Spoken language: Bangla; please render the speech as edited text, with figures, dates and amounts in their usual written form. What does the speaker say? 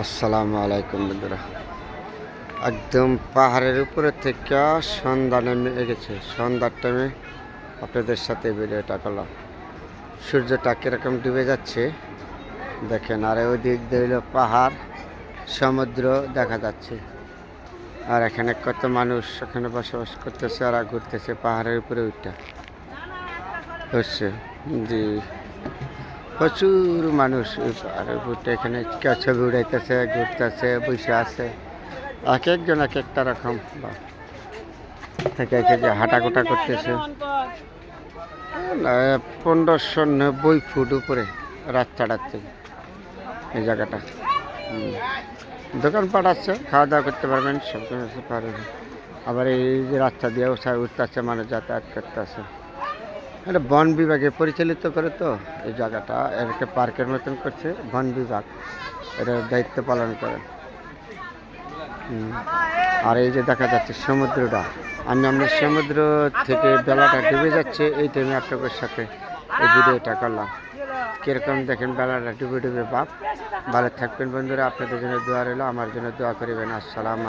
আসসালামু আলাইকুম বন্ধুরা। একদম পাহাড়ের উপরে থেকে সন্ধ্যা নেমে গেছে। সন্ধ্যার টাইমে আপনাদের সাথে ভিডিওটা করলাম। সূর্যটা কীরকম ডুবে যাচ্ছে দেখেন, আর ওই দিক দিয়ে হলো পাহাড়, সমুদ্র দেখা যাচ্ছে। আর এখানে কত মানুষ এখানে বসবাস করতেছে আর ঘুরতেছে পাহাড়ের উপরে উঠটা হচ্ছে। জি, প্রচুর মানুষ ওই পাহাড়ের উপরটা এখানে ছবি উড়াইতেছে, ঘুরতেছে, বসে আছে। এক একজন এক একটা রকম থেকে যে হাঁটাকুটা করতেছে। 1590 ফুট উপরে রাস্তাটার থেকে এই জায়গাটা। দোকানপাট আছে, খাওয়া দাওয়া করতে পারবেন, সব কিছু পারবেন। আবার এই যে রাস্তা দিয়ে উঠতে আসছে, মানুষ যাতায়াত করতে আছে। এটা বন বিভাগে পরিচালিত করে তো এই জায়গাটা, একটা পার্কের মতন করছে বন বিভাগ, এটার দায়িত্ব পালন করে। আর এই যে দেখা যাচ্ছে সমুদ্রটা, আমরা সমুদ্র থেকে বেলাটা ডুবে যাচ্ছে এই টাইমে আপনাদের সাথে এই ভিডিওটা করলাম। কীরকম দেখেন বেলাটা ডুবে ডুবে ভাব। ভালো থাকবেন বন্ধুরা, আপনাদের জন্য দোয়া রইল, আমার জন্য দোয়া করিবেন। আসসালাম।